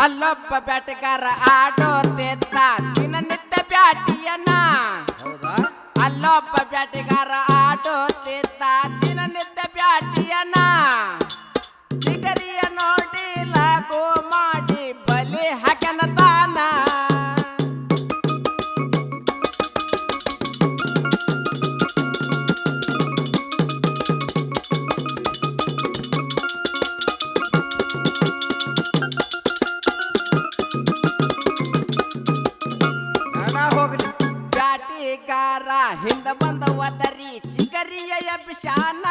ಅಲ್ಲೊಬ್ಬ ಬ್ಯಾಟಗಾರ ಆಡೋತಿದ್ದ ದಿನನಿತ್ಯ ಬ್ಯಾಟಿಯನ್ನ. ಹೌದಾ? ಅಲ್ಲೊಬ್ಬ ಬ್ಯಾಟಗಾರ ಆಡೋತಿದ್ದ ದಿನನಿತ್ಯ ಬ್ಯಾಟಿಯನ್ನ. ಚಿಗರಿಯ ನೋಡಿ ಲಾಗು ಮಾಡಿ ಬಲಿ ಹಾಕನ ತಾನ. ಬ್ಯಾಟಿಗಾರ ಹಿಂದ ಬಂದ ಒದರಿ ಚಿಗರಿಯ ಅಭಿಷಾನ.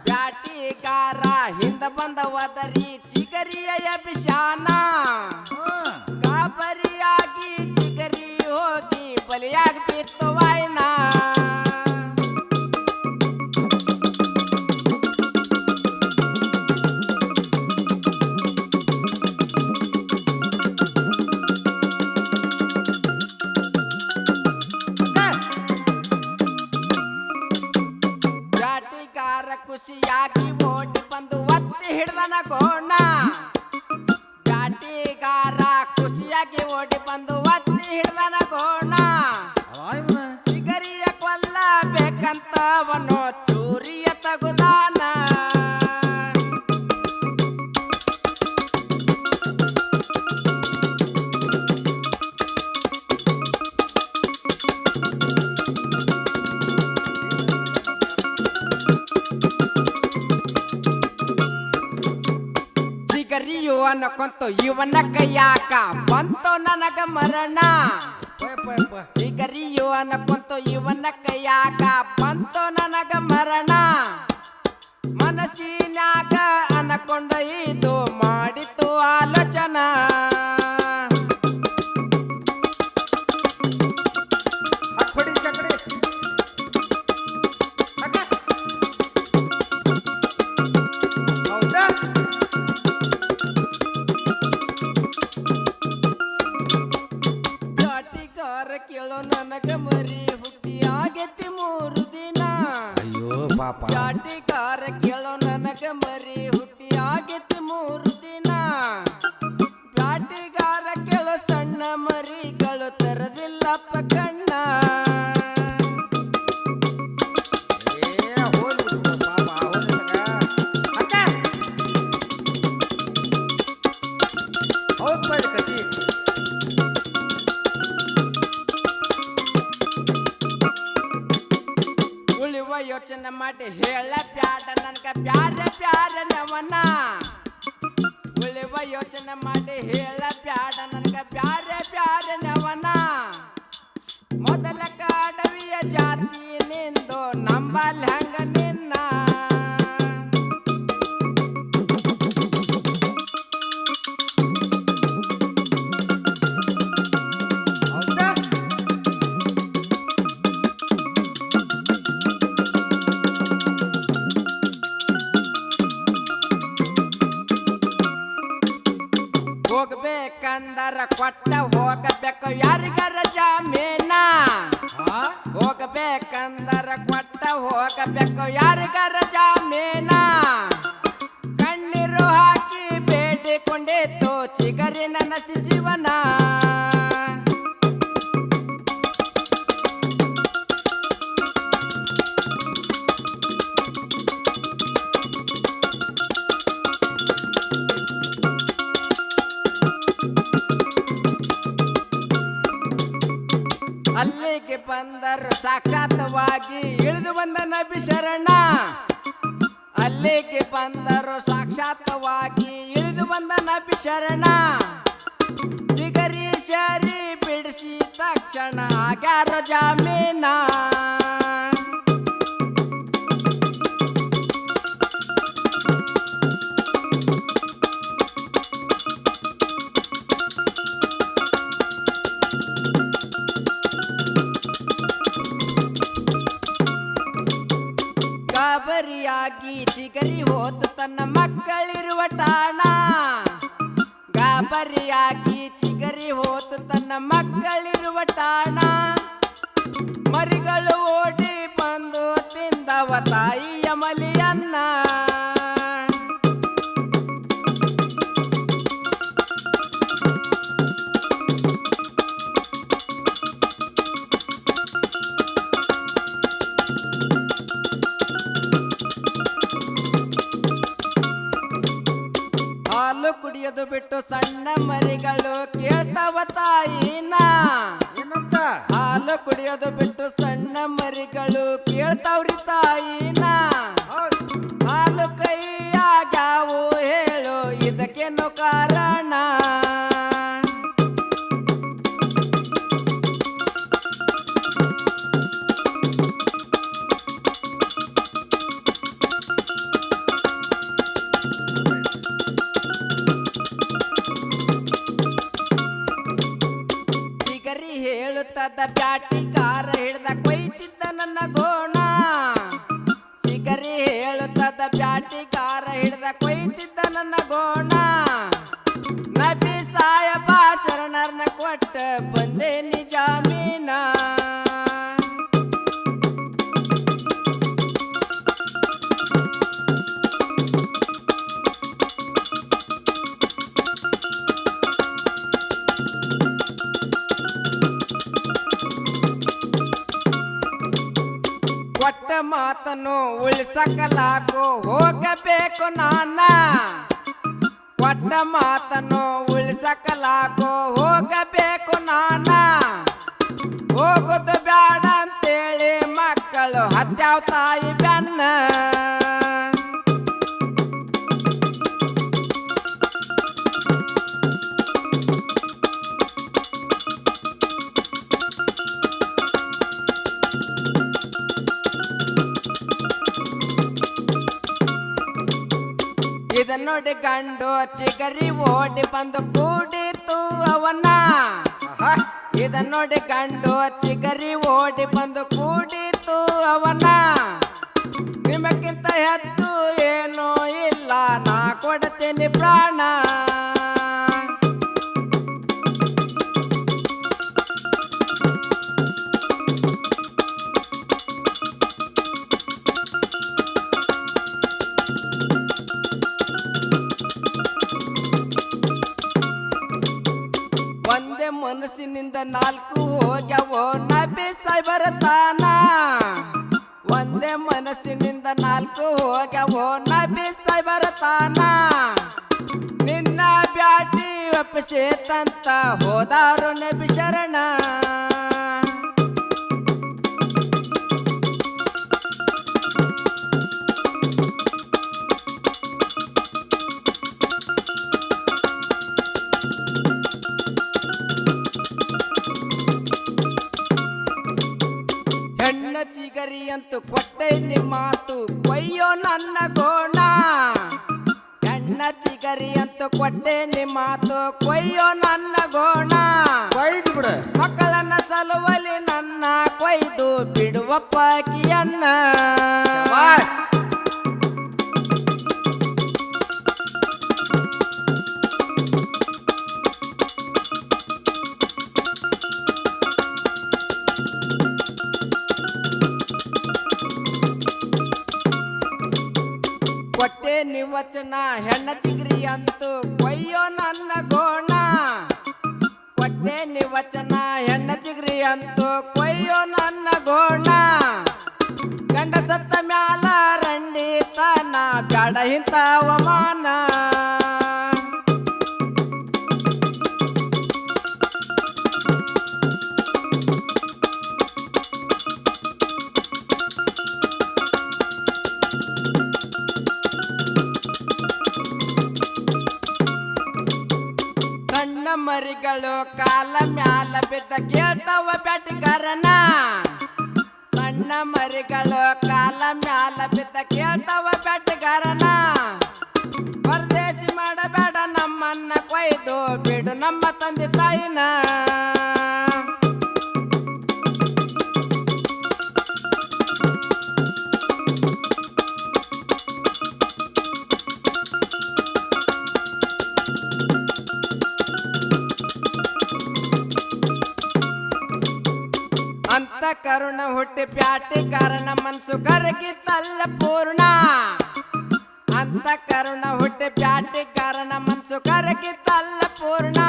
ಬ್ಯಾಟಿಗಾರ ಹಿಂದ ಬಂದ ಒದರಿ ಚಿಗರಿಯ ಅಭಿಷಾನ. ಗಾಬರಿಯಾಗಿ ಚಿಗರಿ ಹೋಗಿ ಬಲಿಯಾಗಿ ಬಿತ್ತು ವಾಯ್ನ. ಬ್ಯಾಟಿಗಾರ ಖುಷಿಯಾಗಿ ಓಡಿ ಬಂದು ಒತ್ತಿ ಹಿಡ್ದನ ಗೋಣ. ಬ್ಯಾಟಿಗಾರ ಖುಷಿಯಾಗಿ ಓಡಿ ಬಂದು ಒತ್ತಿ ಹಿಡ್ದನ ಗೋಣ. ಚಿಗರಿಯ ಕೊಲ್ಲಬೇಕಂತ ಅವನು ಚೂರಿಯ ತಗುದಾನ. ಚಿಗರಿಯು ಅನ್ಕೊಂತು ಇವನ ಕೈಯಾಕ ಬಂತು ನನಗ ಮರಣ. ಚಿಗರಿಯು ಅನ್ಕೊಂತು ಇವನ ಕೈಯಾಕ ಬಂತು ನನಗ ಮರಣ. ಮನಸ್ಸಿನಾಗ ಅನ್ಕೊಂಡ ಇದು ಮಾಡಿತು ಆಲೋಚನಾ. ಬ್ಯಾಟಿಗಾರ ಕೇಳೋ ನನಗ ಮರಿ ಹುಟ್ಟಿ ಆಗೈತಿ 3 ದಿನ. ಅಯ್ಯೋ ಪಾಪ. ಬ್ಯಾಟಿಗಾರ ಕೇಳೋ ನನಗ ಮರಿ ಹುಟ್ಟಿ ಆಗೈತಿ 3 ದಿನ. ಬ್ಯಾಟಿಗಾರ ಕೇಳೋ ಸಣ್ಣ ಮರಿಗಳು ತರದಿಲ್ಲಪ್ಪ ಕಣ್ಣ. ಉಳಿವ ಯೋಚನೆ ಮಾಡಿ ಹೇಳ ಬ್ಯಾಡ ನನ್ಗ ಬ್ಯಾರೆ ಬ್ಯಾರೆ ನವನ. ಉಳಿವ ಯೋಚನೆ ಮಾಡಿ ಹೇಳ ಬ್ಯಾಡ ನನ್ಗ ಬ್ಯಾರೆ ಬ್ಯಾರೆ ನವನ. ಮೊದಲ ಕಾಡವಿಯ ಜಾತಿ ನಿಂದು ನಂಬಲ್ ಹಂಗ ನಿನ್ನ. ಹೋಗ್ಬೇಕಂದರ ಕೊಟ್ಟ ಹೋಗಬೇಕು ಯಾರಿಗಾರ ಜಾಮೀನ. ಹೋಗ್ಬೇಕಂದರ ಕೊಟ್ಟ ಹೋಗಬೇಕು ಯಾರಿಗಾರ ಜಾಮೀನ. ಕಣ್ಣೀರು ಹಾಕಿ ಬೇಡಿಕೊಂಡಿತ್ತು ಚಿಗರಿ ನನ್ನ ಶಿಶಿವನ. ಅಲ್ಲಿಗೆ ಬಂದರು ಸಾಕ್ಷಾತ್ವಾಗಿ ಇಳಿದು ಬಂದ ನಬಿ ಶರಣ. ಅಲ್ಲಿಗೆ ಬಂದರು ಸಾಕ್ಷಾತ್ವಾಗಿ ಇಳಿದು ಬಂದ ನಬಿ ಶರಣ. ಚಿಗರಿ ಶರಿ ಬಿಡಿಸಿ ತಕ್ಷಣ ಆಗ್ಯಾರ ಜಾಮೀನ. ಗಾಬರಿಯಾಗಿ ಚಿಗರಿ ಹೋತು ತನ್ನ ಮಕ್ಕಳಿರುವ ಠಾಣ. ಗಾಬರಿಯಾಗಿ ಚಿಗರಿ ಹೋತು ತನ್ನ ಮಕ್ಕಳಿರುವ ಠಾಣ. ಮರಿಗಳು ಓಡಿ ಬಂದು ತಿಂದವ ತಾಯಿಯ ಮಲಿಯನ್ನ. ಹಾಲು ಕುಡಿಯೋದು ಬಿಟ್ಟು ಸಣ್ಣ ಮರಿಗಳು ಕೇಳ್ತಾವ ತಾಯಿನ. ಏನಂತ ಹಾಲು ಕುಡಿಯೋದು ಬಿಟ್ಟು ಸಣ್ಣ ಮರಿಗಳು ಕೇಳ್ತಾವ್ರಿ ತಾಯಿನ. ಹಾಲು ಕೈಯಾಗ್ಯಾವು ಹೇಳು ಇದಕ್ಕೇನು ಕಾರಣ? ಚಿಗರಿ ಹೇಳುತ್ತದ ಬ್ಯಾಟಿಕಾರ ಹಿಡ್ದ ಕೊಯ್ತಿದ್ದ ನನ್ನ ಗೋಣ. ಚಿಗರಿ ಹೇಳುತ್ತದ ಬ್ಯಾಟಿಕಾರ ಹಿಡ್ದ ಕೊಯ್ತಿದ್ದ ನನ್ನ ಗೋಣ. ನಬಿ ಸಾಯಬ ಶರಣರ್ನ ಕೊಟ್ಟ ಬಂದೆ ನಿಜಾಮೀನ. ಕೊಟ್ಟ ಮಾತನ್ನು ಉಳಿಸಕಲಾಗೋ ಹೋಗಬೇಕು ನಾನ. ಕೊಟ್ಟ ಮಾತನ್ನು ಉಳಿಸಕಲಾಗೋ ಹೋಗಬೇಕು ನಾನ. ಹೋಗುದು ಬ್ಯಾಡ ಅಂತೇಳಿ ಮಕ್ಕಳು ಹತ್ಯಾವ್ ತಾಯಿ ಬೆನ್ನ. ಇದ ನೋಡಿ ಗಂಡು ಚಿಗರಿ ಓಡಿ ಬಂದು ಕೂಡಿತು ಅವನ. ಇದ ನೋಡಿ ಗಂಡು ಚಿಗರಿ ಓಡಿ ಬಂದು ಕೂಡಿತು ಅವನ. ನಿಮಕ್ಕಿಂತ ಹೆಚ್ಚು ಏನೂ ಇಲ್ಲ ನಾ ಕೊಡ್ತೀನಿ ಪ್ರಾಣ. ಒಂದೇ ಮನಸ್ಸಿನಿಂದ ನಾಲ್ಕು ಹೋಗ್ಯಾವೋ ನಬಿ ಸಾಯ್ಬರ ತಾನ. ಒಂದೇ ಮನಸ್ಸಿನಿಂದ ನಾಲ್ಕು ಹೋಗ್ಯಾವೋ ನಬಿ ಸಾಯ್ಬರ ತಾನ. ನಿನ್ನ ಬ್ಯಾಟಿ ಒಪ್ಪಿಸೇತಂತ ಹೋದಾರು ನಬಿ ಶರಣ. ಹೆಣ್ಣ ಚಿಗರಿ ಅಂತೂ ಕೊಟ್ಟೈನಿ ಮಾತು ಕೊಯ್ಯೋ ನನ್ನ ಗೋಣ. ಹೆಣ್ಣ ಚಿಗರಿ ಅಂತೂ ಕೊಟ್ಟೇನಿ ಮಾತು ಕೊಯ್ಯೋ ನನ್ನ ಗೋಣ. ಕೊಯ್ದು ಬಿಡ ಮಕ್ಕಳನ್ನ ಸಲುವಲಿ ನನ್ನ ಕೊಯ್ದು ಬಿಡುವ ಪಾಕಿಯನ್ನ. ಬಾಸ್ ಕೊಟ್ಟೆ ನಿವಚನ ಹೆಣ್ಣ ಚಿಗರಿ ಅಂತೂ ಕೊಯ್ಯೋ ನನ್ನ ಗೋಣ. ಕೊಟ್ಟೆ ನಿವಚನ ಹೆಣ್ಣ ಚಿಗರಿ ಅಂತೂ ಕೊಯ್ಯೋ ನನ್ನ ಗೋಣ. ಗಂಡ ಸತ್ತ ಮ್ಯಾಲ ರಂಡಿ ತನ ಬ್ಯಾಡ ಇಂಥ ಅವಮಾನ. ಸಣ್ಣ ಮರಿಗಳು ಕಾಲ ಮ್ಯಾಲ ಬಿದ್ದ ಕೇಳ್ತಾವ ಬ್ಯಾಟಿಗಾರನ. ಸಣ್ಣ ಮರಿಗಳು ಕಾಲ ಮ್ಯಾಲ ಬಿದ್ದ ಕೇಳ್ತಾವ ಬ್ಯಾಟಿಗಾರನ. ಪರದೇಶಿ ಮಾಡಬೇಡ ನಮ್ಮನ್ನ ಕೊಯ್ದು ಬಿಡು ನಮ್ಮ ತಂದೆ ತಾಯಿನ. ಅಂತ ಕರುಣ ಹುಟ್ಟಿ ಪ್ಯಾಟಿ ಕಾರಣ ಮನ್ಸು ಕರಗಿತ್ತಲ್ಲ ಪೂರ್ಣ. ಅಂತ ಕರುಣ ಹುಟ್ಟಿ ಪ್ಯಾಟಿ ಕಾರಣ ಮನ್ಸು ಕರಗಿತ್ತಲ್ಲ ಪೂರ್ಣ.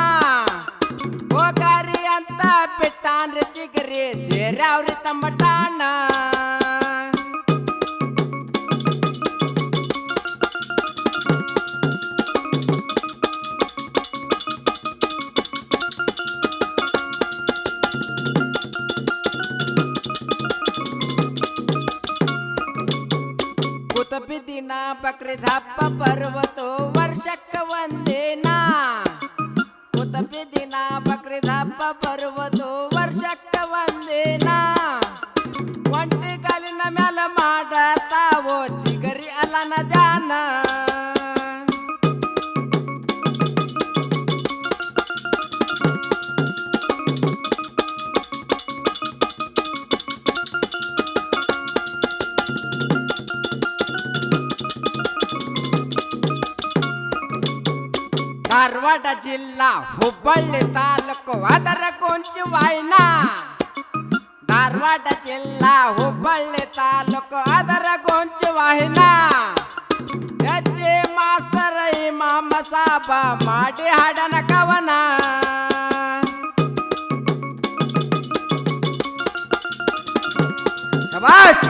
ಹೋಗಾರಿ ಅಂತ ಬಿಟ್ಟಾನ್ರಿ ಚಿಗರಿ ಸೇರ್ಯಾವ್ರಿ ತಮ್ಮ ಟಾಣ. ಬರುವುದು ವರ್ಷಕ್ಕ ಒಂದಿನ ಒಂಟಿ ಕಾಲಿನ ಮ್ಯಾಲ ಮಾಡತಾವೋ ಚಿಗರಿ ಅಲ್ಲನ ಧ್ಯಾನ ಧಾರವಾಡ ಜಿಲ್ಲಾ ಹುಬ್ಬಳ್ಳಿ ತಾಲೂಕು ಅದರ ಕೊಂಚು ವಾಯ್ನ ಧಾರವಾಡ ಜಿಲ್ಲಾ ಹುಬ್ಬಳ್ಳಿ ತಾಲೂಕು ಅದರ ಕೊಂಚು ವಾಹಿನ ಹೆಜ್ಜೆ ಮಾಸ್ತರ ಇಮಾಮ ಸಾಬ ಮಾಡಿ ಹಾಡನ ಕವನ ಶಬಾಷ್